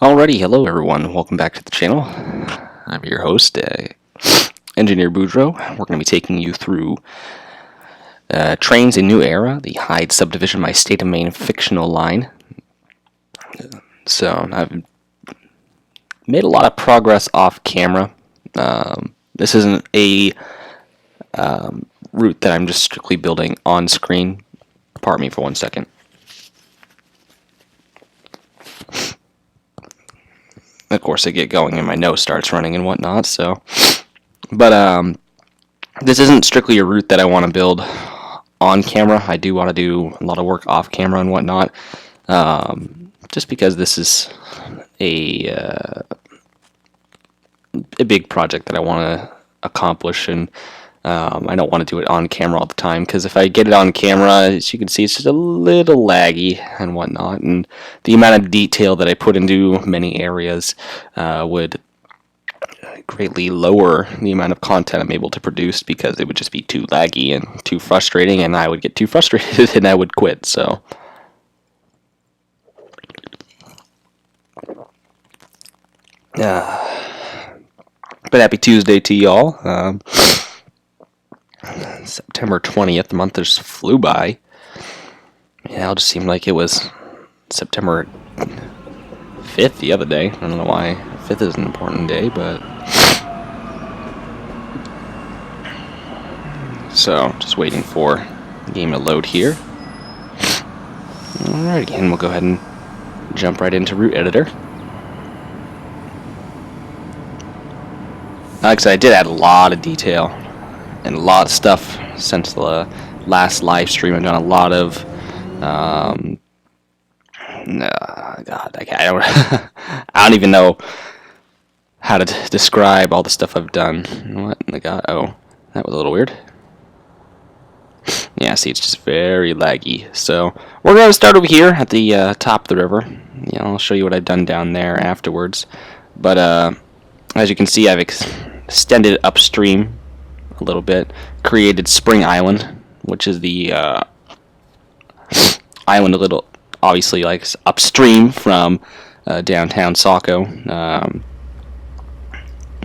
Alrighty, hello everyone. Welcome back to the channel. I'm your host, Engineer Boudreaux. We're going to be taking you through Trainz: A New Era, the Hyde subdivision, my state of Maine fictional line. So I've made a lot of progress off camera. This isn't a route that I'm just strictly building on screen. Pardon me for 1 second. Of course, I get going and my nose starts running and whatnot. But this isn't strictly a route that I want to build on camera. I do want to do a lot of work off camera and whatnot. Just because this is a big project that I want to accomplish, and I don't want to do it on camera all the time, because if I get it on camera, as you can see, it's just a little laggy and whatnot, and the amount of detail that I put into many areas would greatly lower the amount of content I'm able to produce, because it would just be too laggy and too frustrating, and I would get too frustrated and I would quit. So but happy Tuesday to y'all. September 20th, the month just flew by. Yeah, it just seemed like it was September 5th the other day. I don't know why 5th is an important day, but so just waiting for the game to load here. Alright, and we'll go ahead and jump right into Route Editor. Like I said, I did add a lot of detail and a lot of stuff since the last live stream. I've done a lot of God, I don't even know how to describe all the stuff I've done. What in the God? Oh, that was a little weird. Yeah, see, it's just very laggy. So we're going to start over here at the top of the river. Yeah, I'll show you what I've done down there afterwards. But as you can see, I've extended upstream a little bit, created Spring Island, which is the island a little, obviously, like upstream from downtown Saco.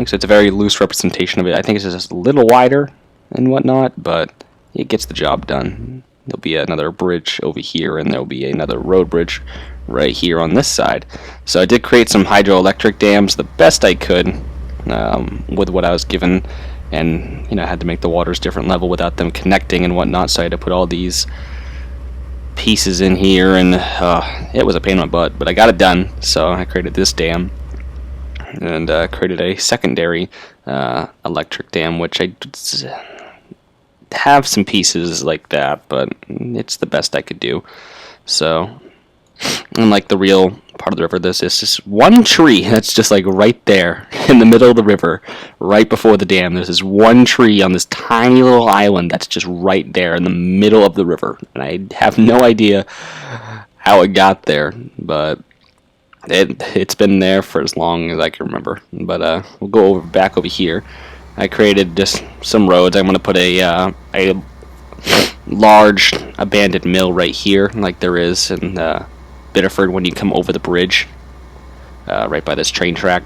So it's a very loose representation of it. I think it's just a little wider and whatnot, but it gets the job done. There'll be another bridge over here, and there'll be another road bridge right here on this side. So I did create some hydroelectric dams the best I could with what I was given, and I had to make the waters different level without them connecting and whatnot, so I had to put all these pieces in here, and it was a pain in my butt, but I got it done. So I created this dam, and created a secondary electric dam, which I have some pieces like that, but it's the best I could do. So unlike the real part of the river, this is just one tree that's just like right there in the middle of the river, right before the dam. There's this one tree on this tiny little island that's just right there in the middle of the river, and I have no idea how it got there, but it's been there for as long as I can remember. But we'll go back over here. I created just some roads. I'm going to put a large abandoned mill right here, like there is in Biddeford when you come over the bridge, right by this train track.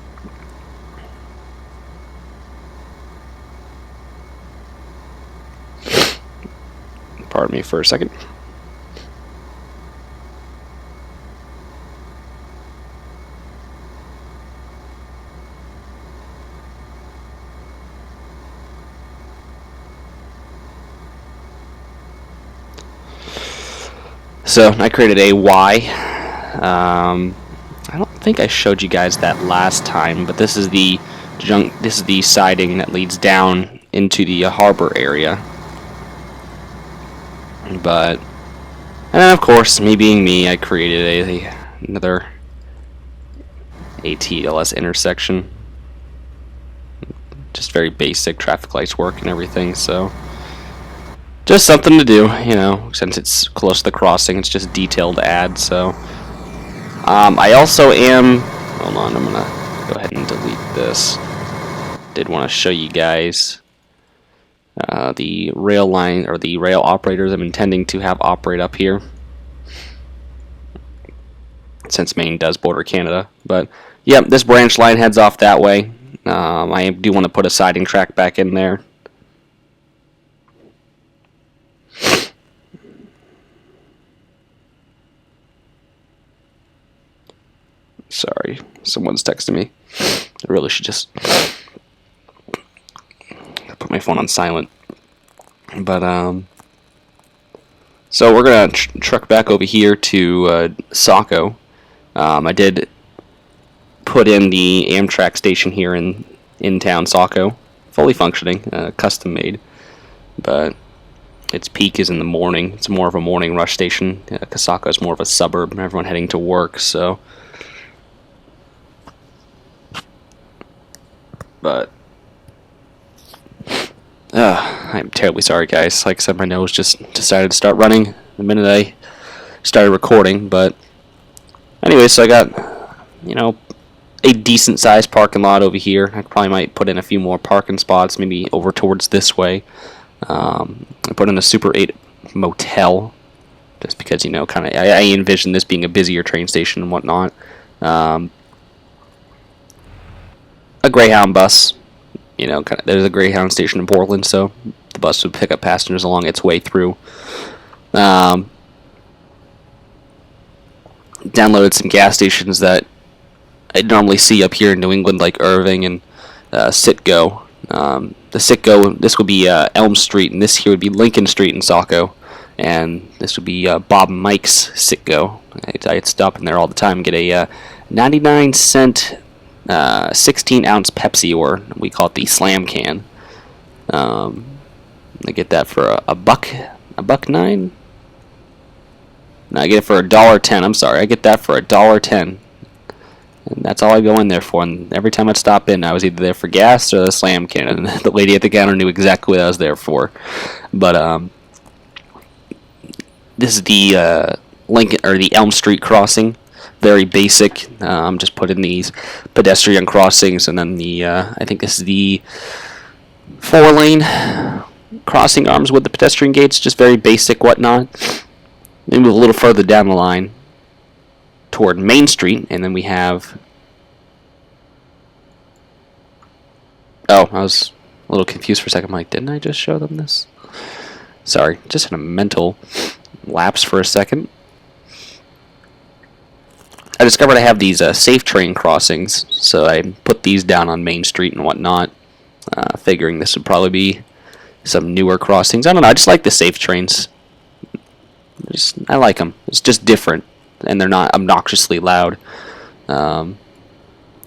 Pardon me for a second. So I created a Y. I don't think I showed you guys that last time, but this is the siding that leads down into the harbor area. And then of course, me being me, I created another ATLS intersection. Just very basic traffic lights work and everything, so just something to do, since it's close to the crossing. It's just detail to add. So I also am, hold on, I'm gonna go ahead and delete this. Did want to show you guys the rail line, or the rail operators I'm intending to have operate up here. since Maine does border Canada. But yeah, this branch line heads off that way. I do want to put a siding track back in there. Sorry, someone's texting me. I really should just put my phone on silent. But so we're gonna truck back over here to Saco. I did put in the Amtrak station here in town, Saco, fully functioning, custom made. But its peak is in the morning. It's more of a morning rush station. Saco is more of a suburb. Everyone heading to work, so. But I'm terribly sorry, guys. Like I said, my nose just decided to start running the minute I started recording. But anyway, so I got, a decent sized parking lot over here. I probably might put in a few more parking spots, maybe over towards this way. I put in a Super 8 motel, just because, kind of, I envision this being a busier train station and whatnot. A Greyhound bus, there's a Greyhound station in Portland, so the bus would pick up passengers along its way through. Downloaded some gas stations that I'd normally see up here in New England, like Irving and Citgo. The Citgo, this would be Elm Street, and this here would be Lincoln Street in Saco, and this would be Bob and Mike's Citgo. I'd stop in there all the time and get a 99-cent 16-ounce Pepsi, or we call it the Slam can. I get that for a buck $1.09. No, I get it for $1.10. I'm sorry, I get that for $1.10, and that's all I go in there for. And every time I'd stop in, I was either there for gas or the Slam can, and the lady at the counter knew exactly what I was there for. But this is the Lincoln, or the Elm Street crossing. Very basic. Just put in these pedestrian crossings, and then the I think this is the 4-lane crossing arms with the pedestrian gates. Just very basic, whatnot. Then move a little further down the line toward Main Street, and then we have. Oh, I was a little confused for a second. I'm like, didn't I just show them this? Sorry, just had a mental lapse for a second. I discovered I have these safe train crossings, so I put these down on Main Street and whatnot, figuring this would probably be some newer crossings. I don't know, I just like the safe trains. I like them. It's just different, and they're not obnoxiously loud. And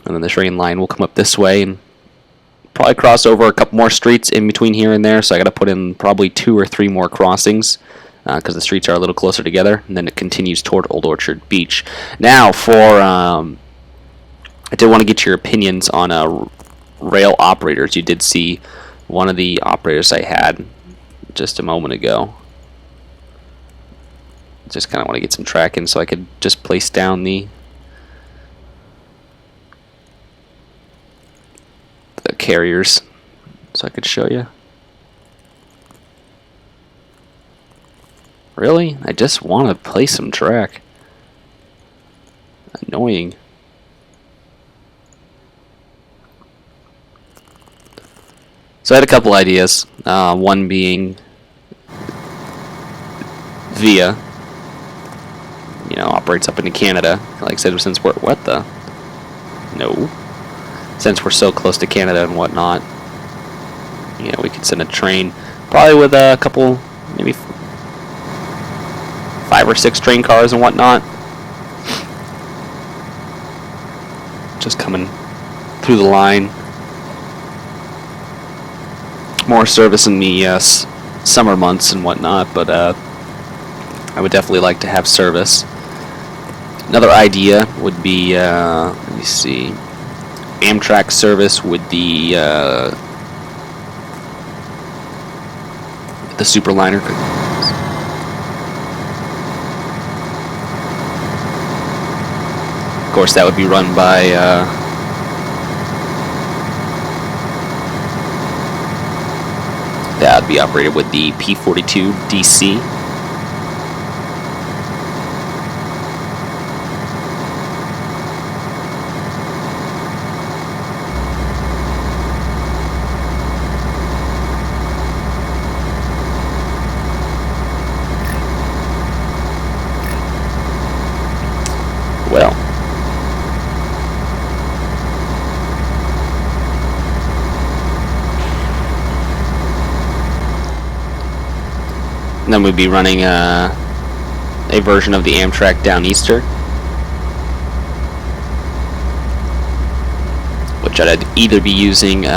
then the train line will come up this way and probably cross over a couple more streets in between here and there, so I got to put in probably 2 or 3 more crossings, because the streets are a little closer together, and then it continues toward Old Orchard Beach. Now, for I did want to get your opinions on rail operators. You did see one of the operators I had just a moment ago. Just kind of want to get some tracking so I could just place down the carriers so I could show you. Really? I just want to play some track. Annoying. So I had a couple ideas. One being Via, operates up into Canada. Like I said, since we're since we're so close to Canada and whatnot, we could send a train, probably with a couple, maybe 5 or 6 train cars and whatnot, just coming through the line. More service in the summer months and whatnot, but I would definitely like to have service. Another idea would be, let me see, Amtrak service with the Superliner. Of course, that would be run by that would be operated with the P42 DC. And then we'd be running a version of the Amtrak Downeaster, which I'd either be using the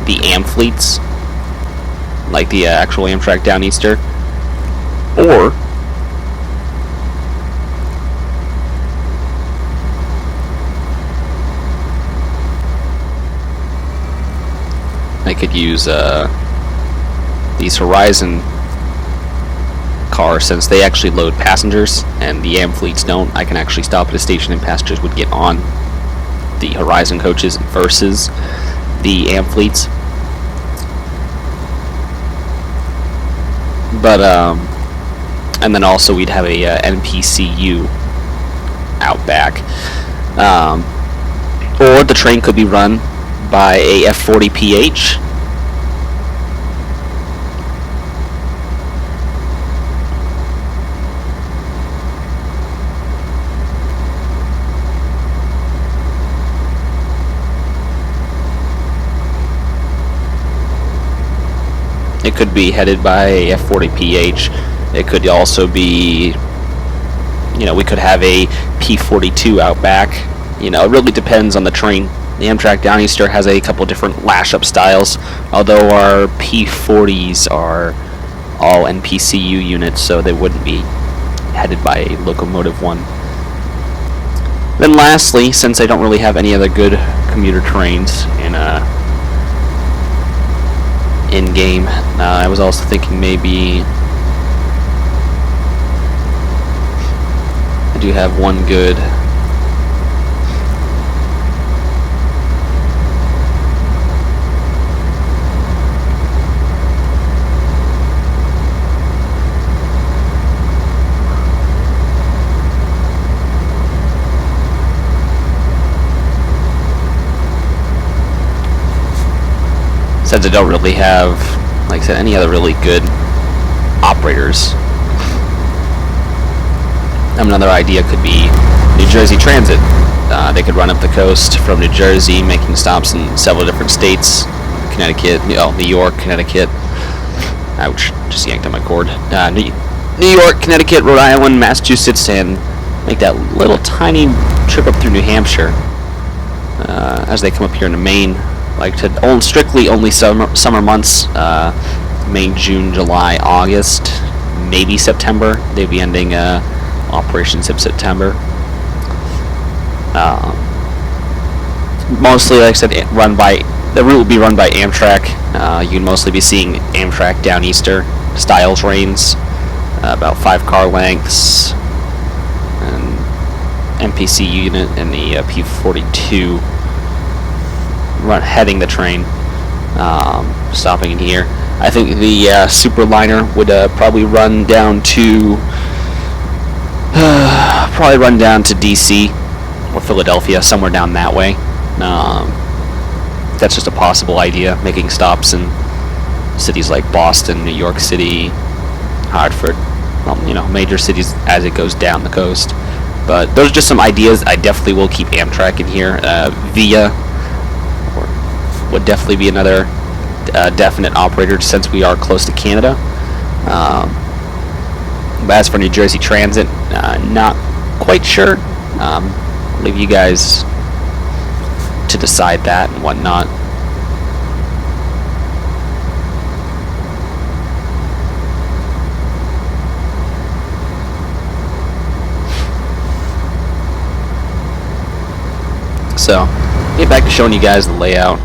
Amfleets, like the actual Amtrak Downeaster, or I could use these Horizon cars, since they actually load passengers and the Amfleets don't. I can actually stop at a station and passengers would get on the Horizon coaches versus the Amfleets. But and then also we'd have a NPCU out back, or the train could be run by a F40PH. It could be headed by a F40PH. It could also be, you know, we could have a P42 out back. You know, it really depends on the train. The Amtrak Downeaster has a couple different lash-up styles, although our P40s are all NPCU units, so they wouldn't be headed by a locomotive one. Then lastly, since I don't really have any other good commuter trains in game, I was also thinking maybe I do have one good since I don't really have, like I said, any other really good operators. Another idea could be New Jersey Transit. They could run up the coast from New Jersey, making stops in several different states: Connecticut, New York, Connecticut. Ouch! Just yanked on my cord. New York, Connecticut, Rhode Island, Massachusetts, and make that little tiny trip up through New Hampshire as they come up here into Maine. Like to own strictly only summer months, May, June, July, August, maybe September. They'd be ending operations in September. Mostly, like I said, the route will be run by Amtrak. You'd mostly be seeing Amtrak Downeaster style trains, about 5 car lengths, and NPC unit and the P42 heading the train, stopping in here. I think the Superliner would probably run down to DC or Philadelphia, somewhere down that way. That's just a possible idea, making stops in cities like Boston, New York City, Hartford, major cities as it goes down the coast. But those are just some ideas. I definitely will keep Amtrak in here. Via would definitely be another definite operator, since we are close to Canada. But as for New Jersey Transit, not quite sure. I'll leave you guys to decide that and whatnot. So, get back to showing you guys the layout.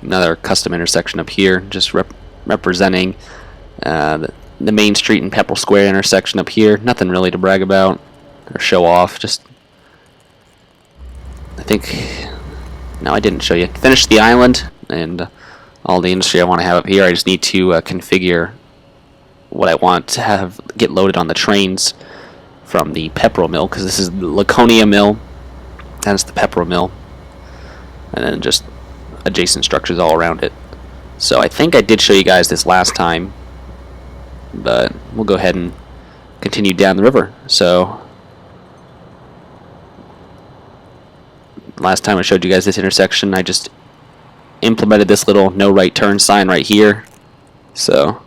Another custom intersection up here, just representing the Main Street and Pepperell Square intersection up here. Nothing really to brag about or show off. Just, I think, no, I didn't show you. Finished the island and all the industry I want to have up here. I just need to configure what I want to have get loaded on the trains from the Pepperell mill, because this is the Laconia mill. That's the Pepperell mill, and then just adjacent structures all around it. So I think I did show you guys this last time, but we'll go ahead and continue down the river. So last time I showed you guys this intersection, I just implemented this little no right turn sign right here. So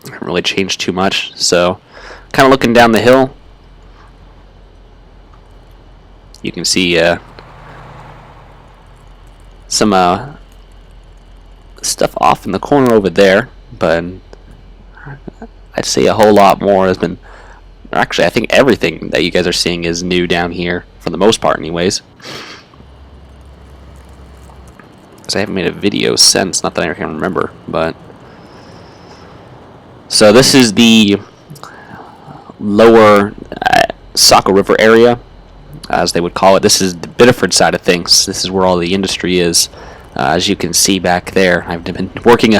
haven't really changed too much. So kind of looking down the hill, you can see some stuff off in the corner over there, but I'd say a whole lot more has been, actually I think everything that you guys are seeing is new down here, for the most part anyways. Because I haven't made a video since, not that I can remember, but... So this is the lower Saco River area, as they would call it. This is the Biddeford side of things. This is where all the industry is. As you can see back there, I've been working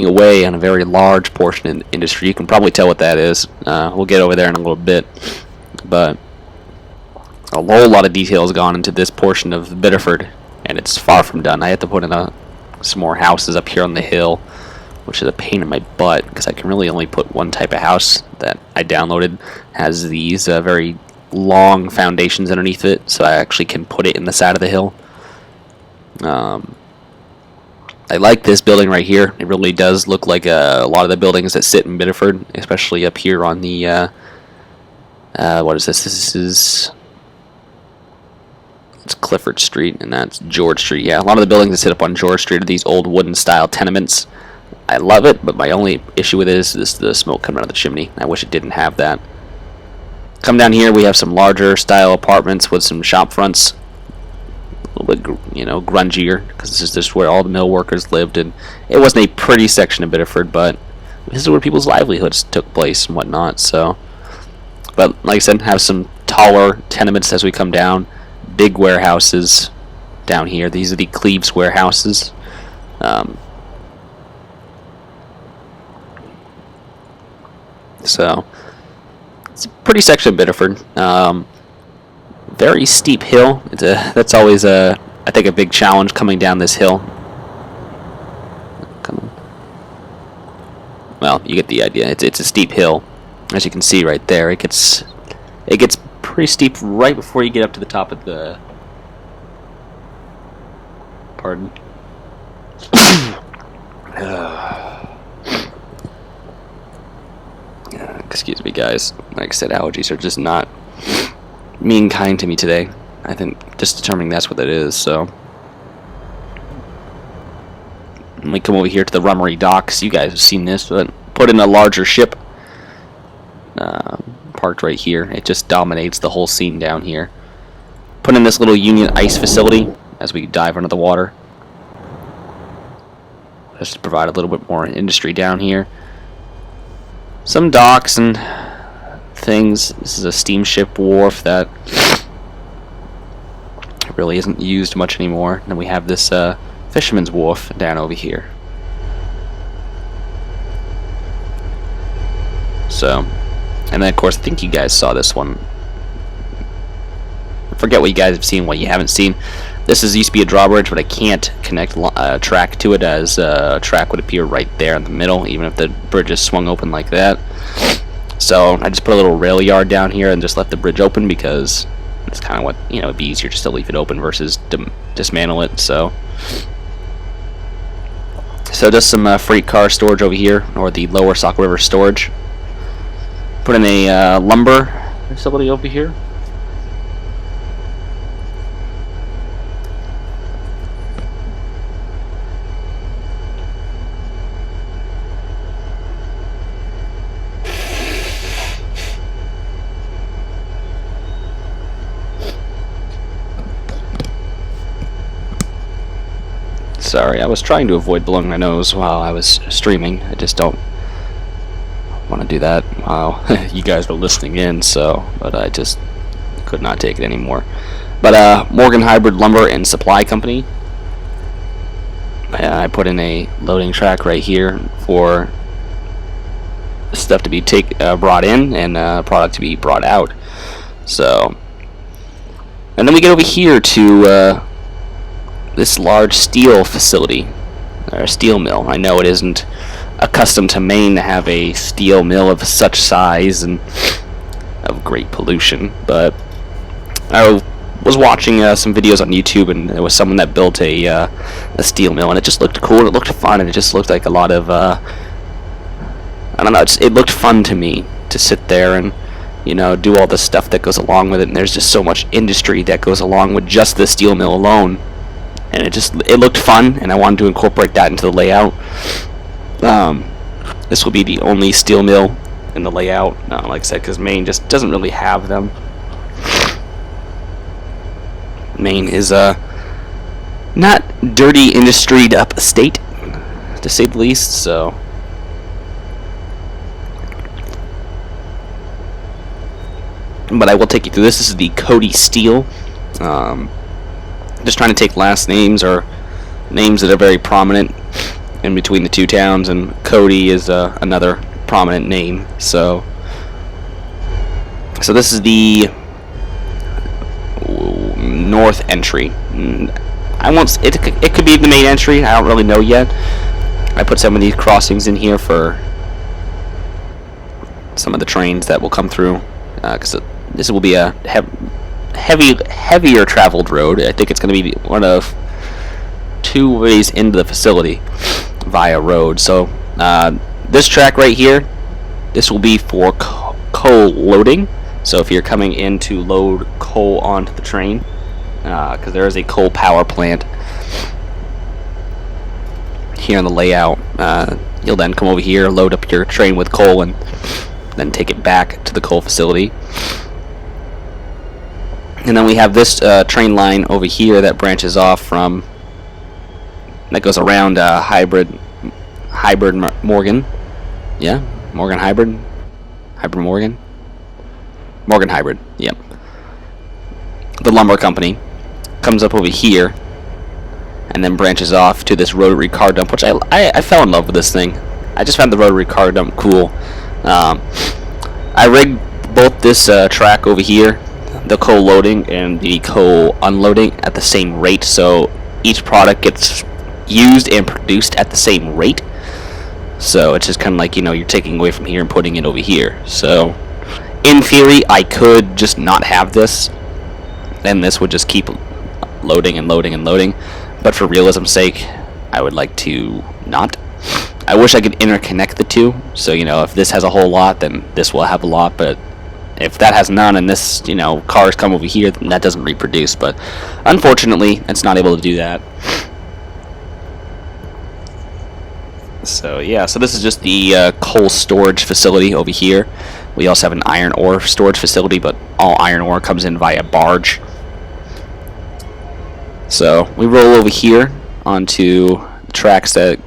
away on a very large portion of the industry. You can probably tell what that is. We'll get over there in a little bit, but a whole lot of detail has gone into this portion of Biddeford, and it's far from done. I had to put in some more houses up here on the hill, which is a pain in my butt because I can really only put one type of house that I downloaded. Has these very long foundations underneath it, so I actually can put it in the side of the hill. I like this building right here. It really does look like a lot of the buildings that sit in Biddeford, especially up here on the what is this? It's Clifford Street, and that's George Street. Yeah, a lot of the buildings that sit up on George Street are these old wooden style tenements. I love it, but my only issue with it is the smoke coming out of the chimney. I wish it didn't have that. Come down here, we have some larger style apartments with some shop fronts. A little bit, you know, grungier, because this is just where all the mill workers lived, and it wasn't a pretty section of Biddeford, but this is where people's livelihoods took place and whatnot. So, but like I said, have some taller tenements as we come down. Big warehouses down here. These are the Cleves warehouses. So it's a pretty section of Biddeford. Very steep hill. That's always I think a big challenge coming down this hill. Well, you get the idea. It's a steep hill, as you can see right there. It gets pretty steep right before you get up to the top of the. Pardon. Excuse me, guys. Like I said, allergies are just not being kind to me today. I think just determining that's what that is. So when we come over here to the Rummery docks, you guys have seen this, but put in a larger ship parked right here. It just dominates the whole scene down here. Put in this little Union Ice facility as we dive under the water, just to provide a little bit more industry down here. Some docks and things. This is a steamship wharf that really isn't used much anymore. And then we have this fisherman's wharf down over here. So, and then of course I think you guys saw this one. I forget what you guys have seen, what you haven't seen. This used to be a drawbridge, but I can't connect a track to it, as a track would appear right there in the middle, even if the bridge is swung open like that. So I just put a little rail yard down here and just left the bridge open, because it's kind of what, you know, it'd be easier just to leave it open versus dismantle it. So just some freight car storage over here, or the lower Saco River storage. Put in a lumber facility over here. Sorry, I was trying to avoid blowing my nose while I was streaming. I just don't want to do that while you guys were listening in, so, but I just could not take it anymore. But Morgan Hybrid Lumber and Supply Company. I put in a loading track right here for stuff to be brought in and product to be brought out. So, and then we get over here to this large steel facility, or steel mill. I know it isn't accustomed to Maine to have a steel mill of such size and of great pollution, but was watching some videos on YouTube, and there was someone that built a steel mill, and it just looked cool, and it looked fun, and it just looked like a lot of I don't know, it looked fun to me to sit there and, you know, do all the stuff that goes along with it. And there's just so much industry that goes along with just the steel mill alone, and it looked fun, and I wanted to incorporate that into the layout. This will be the only steel mill in the layout, like I said, because Maine just doesn't really have them. Maine is a not dirty, industried up state, to say the least. So but I will take you through this. This is the Cody Steel. Just trying to take last names or names that are very prominent in between the two towns, and Cody is another prominent name. So this is the north entry. I won't. It could be the main entry. I don't really know yet. I put some of these crossings in here for some of the trains that will come through, because this will be a heavier traveled road. I think it's going to be one of 2 ways into the facility via road. So this track right here, this will be for coal loading. So if you're coming in to load coal onto the train, because there is a coal power plant here in the layout, you'll then come over here, load up your train with coal, and then take it back to the coal facility. And then we have this train line over here that branches off from, that goes around Hybrid Morgan. Yeah, Morgan Hybrid Morgan Hybrid. Yep. The lumber company comes up over here and then branches off to this rotary car dump, which I fell in love with this thing. I just found the rotary car dump cool. I rigged both this track over here, the coal loading and the coal unloading, at the same rate, so each product gets used and produced at the same rate. So it's just kind of like, you know, you're taking away from here and putting it over here. So in theory, I could just not have this, and this would just keep loading and loading and loading. But for realism's sake, I would like to not. I wish I could interconnect the two. So, you know, if this has a whole lot, then this will have a lot. But if that has none and this, you know, cars come over here, then that doesn't reproduce. But unfortunately, it's not able to do that. So yeah, so this is just the coal storage facility over here. We also have an iron ore storage facility, but all iron ore comes in via barge. So we roll over here onto the tracks that,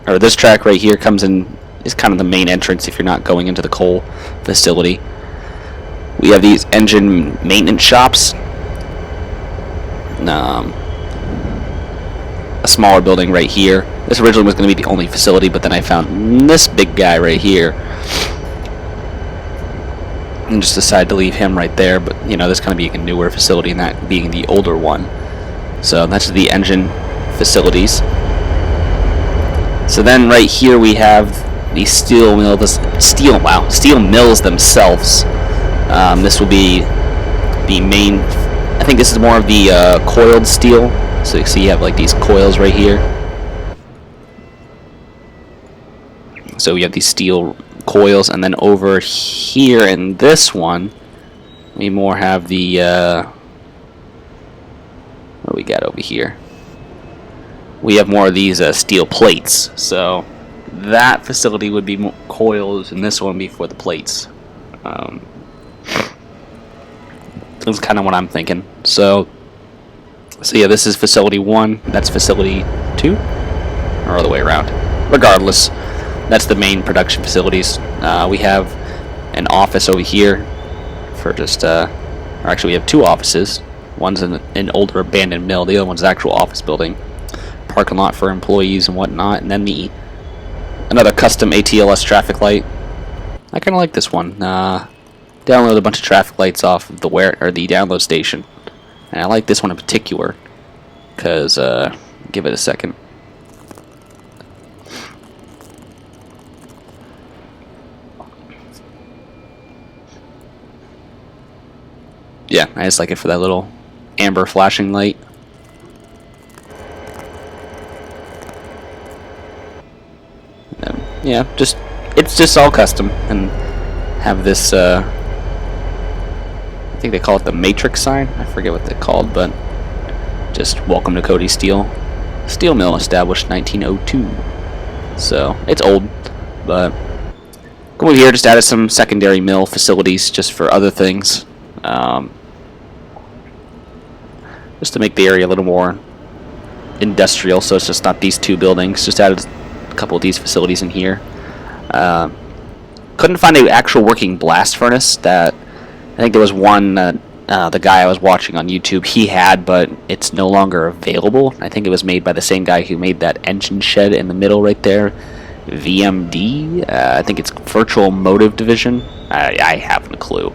or this track right here comes in, is kind of the main entrance if you're not going into the coal facility. We have these engine maintenance shops. A smaller building right here. This originally was going to be the only facility, but then I found this big guy right here and just decided to leave him right there. But, you know, this kind of being a newer facility and that being the older one. So that's the engine facilities. So then right here we have the steel mills themselves. This will be the main. I think this is more of the coiled steel. So you see you have like these coils right here. So we have these steel coils, and then over here in this one, we more have the what do we got over here? We have more of these steel plates. So that facility would be more coils, and this one would be for the plates. That's kind of what I'm thinking. So yeah, this is facility 1. That's facility 2, or other way around. Regardless, that's the main production facilities. We have an office over here for just, or actually we have 2 offices. One's an older abandoned mill. The other one's an actual office building. Parking lot for employees and whatnot. And then another custom ATLS traffic light. I kind of like this one. Download a bunch of traffic lights off of the download station. And I like this one in particular because, give it a second. Yeah, I just like it for that little amber flashing light. Yeah, it's just all custom, and have this. I think they call it the matrix sign. I forget what they're called, but just welcome to Cody Steel. Steel mill established 1902. So it's old, but come over here. Just added some secondary mill facilities just for other things, just to make the area a little more industrial. So it's just not these two buildings. Just added a couple of these facilities in here. Couldn't find an actual working blast furnace. That I think there was one that the guy I was watching on YouTube he had, but it's no longer available. I think it was made by the same guy who made that engine shed in the middle right there. VMD. I think it's Virtual Motive Division. I haven't a clue,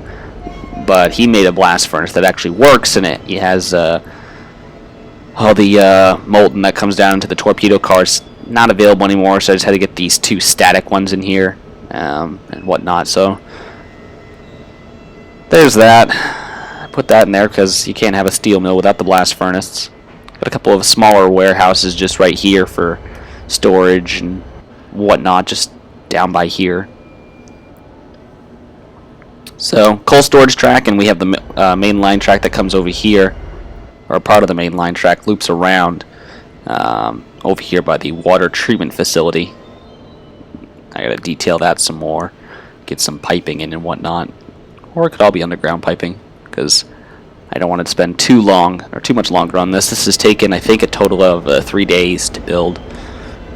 but he made a blast furnace that actually works, and it has all the molten that comes down into the torpedo cars. Not available anymore, so I just had to get these two static ones in here and whatnot. So there's that. I put that in there because you can't have a steel mill without the blast furnace. Got a couple of smaller warehouses just right here for storage and whatnot, just down by here. So coal storage track, and we have the main line track that comes over here, or part of the main line track loops around over here by the water treatment facility. I gotta detail that some more, get some piping in and whatnot, or it could all be underground piping because I don't want to spend too much longer on this. This has taken, I think, a total of 3 days to build.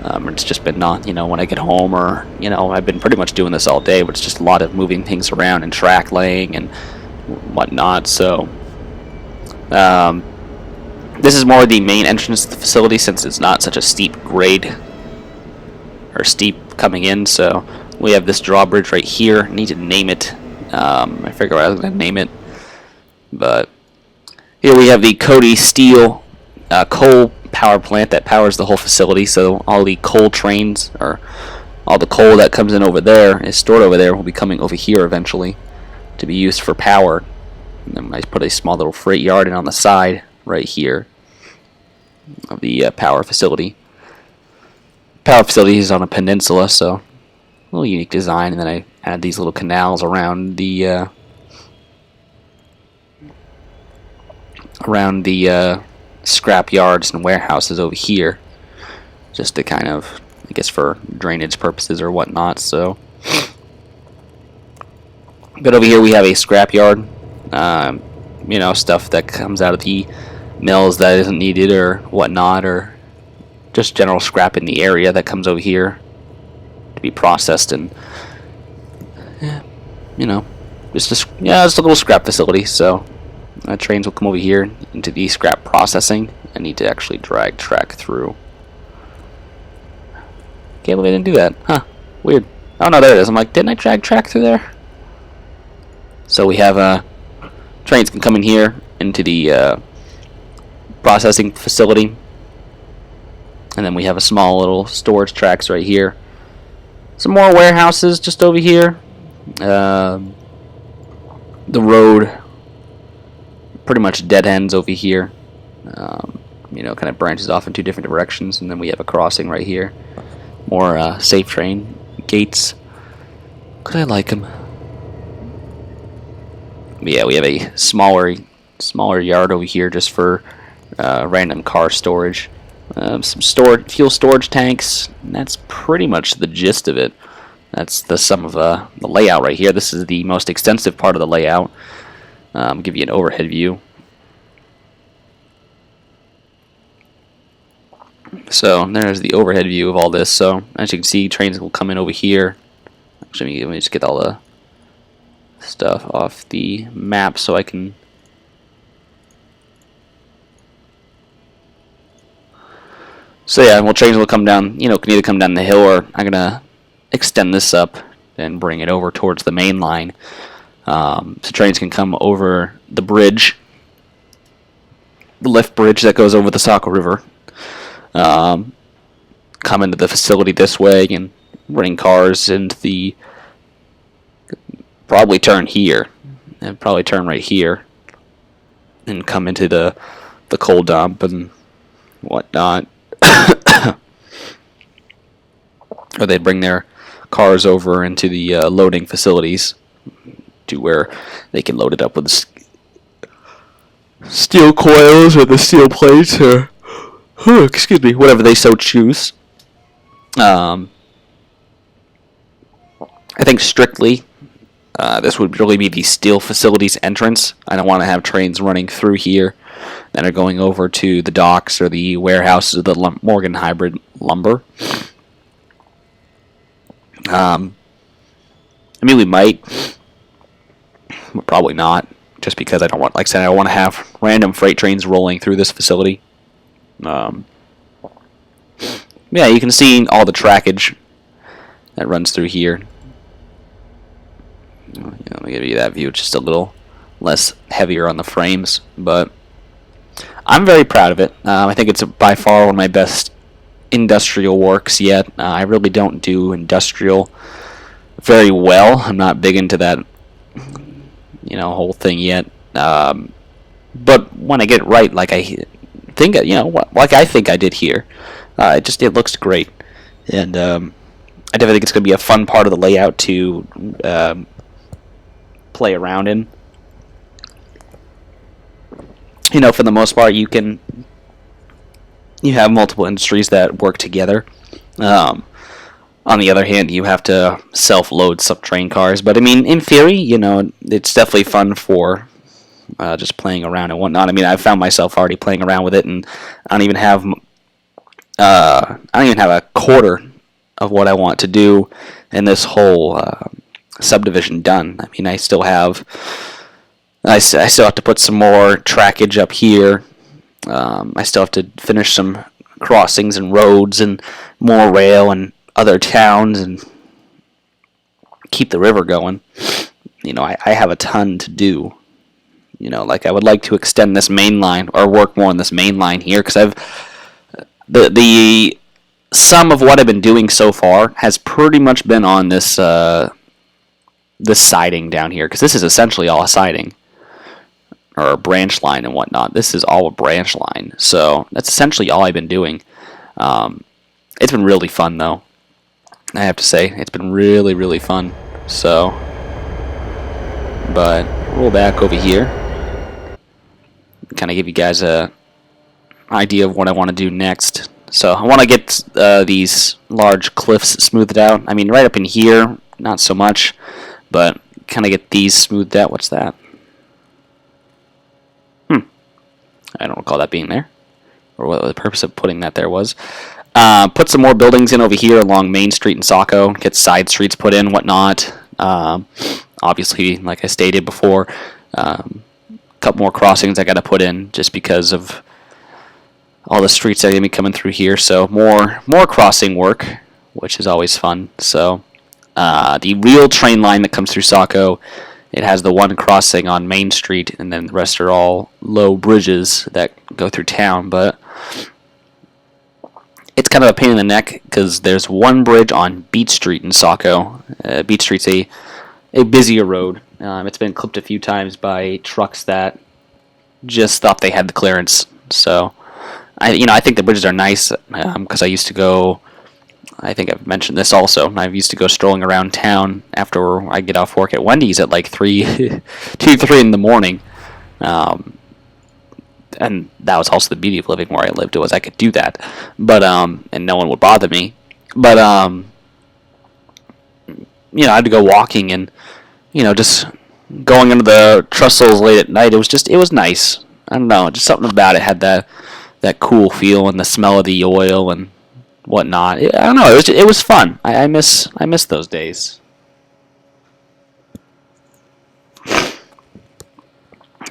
It's just been when I get home, or I've been pretty much doing this all day, but it's just a lot of moving things around and track laying and whatnot. So this is more the main entrance to the facility, since it's not such a steep grade or steep coming in. So we have this drawbridge right here. I need to name it. I figure I was going to name it, but here we have the Cody Steel coal power plant that powers the whole facility. So all the coal trains, or all the coal that comes in over there, is stored over there, will be coming over here eventually to be used for power. And then I put a small little freight yard in on the side right here of the power facility. Power facility is on a peninsula, so a little unique design. And then I add these little canals around the scrap yards and warehouses over here, just to kind of, I guess, for drainage purposes or whatnot. So, but over here we have a scrap yard, stuff that comes out of the mills that isn't needed or whatnot, or just general scrap in the area that comes over here to be processed, and just a little scrap facility. So trains will come over here into the scrap processing. I need to actually drag track through. Can't believe I didn't do that. Huh. Weird. Oh no, there it is. I'm like, didn't I drag track through there? So we have trains can come in here into the processing facility. And then we have a small little storage tracks right here. Some more warehouses just over here. The road pretty much dead ends over here. Kind of branches off in two different directions, and then we have a crossing right here. More safe train gates. Could I like them? But yeah, we have a smaller yard over here just for random car storage. Some fuel storage tanks, and that's pretty much the gist of it. That's the sum of the layout right here. This is the most extensive part of the layout. I'll give you an overhead view. So there's the overhead view of all this. So as you can see, trains will come in over here. Actually, let me just get all the stuff off the map so I can. So yeah, well, trains will come down. Can either come down the hill, or I'm gonna extend this up and bring it over towards the main line. So trains can come over the bridge, the lift bridge that goes over the Saco River. Come into the facility this way and bring cars into the. Probably turn here, and probably turn right here. and come into the coal dump and whatnot. Or they'd bring their cars over into the loading facilities to where they can load it up with steel coils or the steel plates or excuse me, whatever they so choose. I think strictly this would really be the steel facilities entrance. I don't want to have trains running through here that are going over to the docks or the warehouses of the Morgan Hybrid Lumber. I mean, we might, but probably not, just because I don't want, like I said, I don't want to have random freight trains rolling through this facility. Yeah, you can see all the trackage that runs through here. Let me give you that view, just a little less heavier on the frames, but I'm very proud of it. I think it's by far one of my best industrial works yet. I really don't do industrial very well. I'm not big into that, whole thing yet. But when I get it right, like I think, like I think I did here, it looks great, and I definitely think it's going to be a fun part of the layout to play around in. For the most part, you have multiple industries that work together. On the other hand, you have to self-load some train cars. But I mean, in theory, it's definitely fun for just playing around and whatnot. I mean, I've found myself already playing around with it, and I don't even have a quarter of what I want to do in this whole subdivision done. I mean, I still have to put some more trackage up here. I still have to finish some crossings and roads and more rail and other towns and keep the river going. I have a ton to do. Like I would like to extend this main line or work more on this main line here, because the sum of what I've been doing so far has pretty much been on this this siding down here, because this is essentially all a siding or a branch line and whatnot. This is all a branch line, so that's essentially all I've been doing. It's been really fun, though. I have to say, it's been really, really fun. So, but roll back over here, kind of give you guys a idea of what I want to do next. So I want to get these large cliffs smoothed out. I mean, right up in here, not so much, but kind of get these smoothed out. What's that? I don't recall that being there, or what the purpose of putting that there was. Put some more buildings in over here along Main Street in Saco. Get side streets put in, whatnot. Obviously, like I stated before, a couple more crossings I got to put in just because of all the streets that are going to be coming through here. So more crossing work, which is always fun. So the real train line that comes through Saco, it has the one crossing on Main Street, and then the rest are all low bridges that go through town. But it's kind of a pain in the neck because there's one bridge on Beach Street in Saco. Beach Street's a busier road. It's been clipped a few times by trucks that just thought they had the clearance. So I think the bridges are nice because I used to go. I think I've mentioned this also. I used to go strolling around town after I get off work at Wendy's at like 3 in the morning. And that was also the beauty of living where I lived, was I could do that. But and no one would bother me. But I had to go walking and just going under the trestles late at night. It was nice. I don't know, just something about it had that cool feel and the smell of the oil and whatnot. I don't know. It was fun. I miss those days.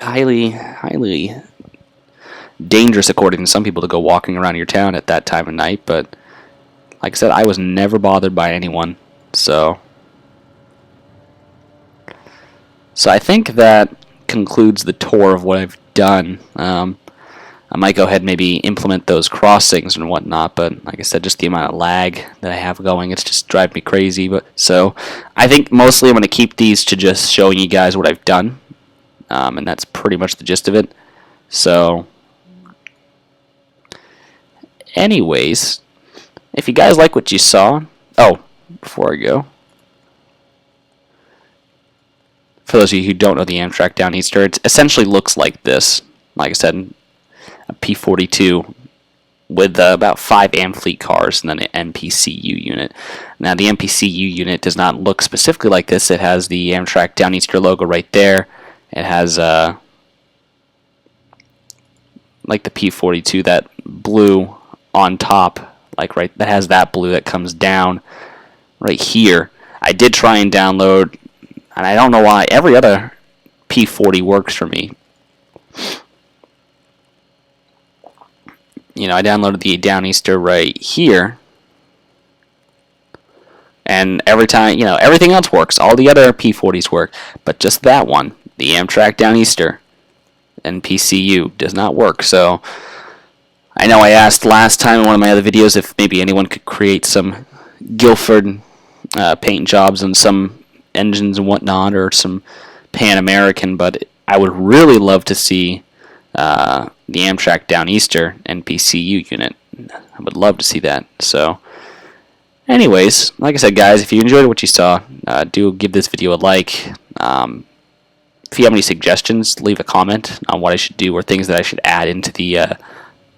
Highly dangerous, according to some people, to go walking around your town at that time of night. But like I said, I was never bothered by anyone. So I think that concludes the tour of what I've done. I might go ahead and maybe implement those crossings and whatnot, but like I said, just the amount of lag that I have going, it's just driving me crazy. But so I think mostly I'm going to keep these to just showing you guys what I've done, and that's pretty much the gist of it. So, anyways, if you guys like what you saw, oh, before I go, for those of you who don't know the Amtrak Downeaster, it essentially looks like this. Like I said, a P42 with about 5 Amfleet cars and then an MPCU unit. Now, the MPCU unit does not look specifically like this. It has the Amtrak Downeaster logo right there. It has, like the P42, that blue on top, like right, that has that blue that comes down right here. I did try and download, and I don't know why, every other P40 works for me. You know, I downloaded the Downeaster right here, and every time, you know, everything else works. All the other P40s work, but just that one, the Amtrak Downeaster and PCU, does not work. So I know I asked last time in one of my other videos if maybe anyone could create some Guilford paint jobs on some engines and whatnot, or some Pan American, but I would really love to see the Amtrak Downeaster and PCU unit. I would love to see that. So, anyways, like I said, guys, if you enjoyed what you saw, do give this video a like. If you have any suggestions, leave a comment on what I should do or things that I should add into the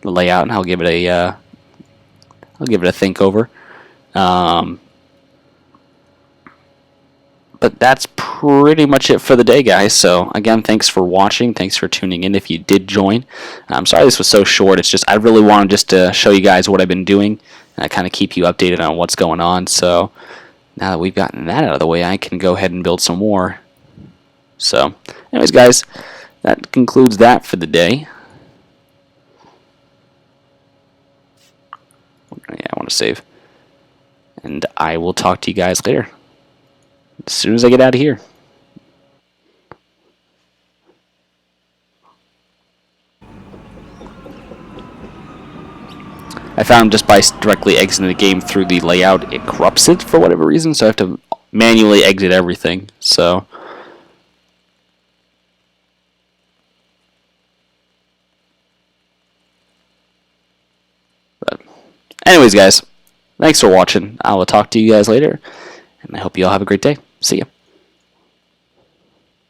layout, and I'll give it a think over. But that's pretty much it for the day, guys. So again, thanks for watching. Thanks for tuning in if you did join. I'm sorry this was so short. It's just I really wanted just to show you guys what I've been doing, and I kind of keep you updated on what's going on. So now that we've gotten that out of the way, I can go ahead and build some more. So anyways, guys, that concludes that for the day. Yeah, I want to save. And I will talk to you guys later, as soon as I get out of here. I found just by directly exiting the game through the layout, it corrupts it for whatever reason, so I have to manually exit everything. So, but anyways, guys, thanks for watching. I will talk to you guys later, and I hope you all have a great day. See ya.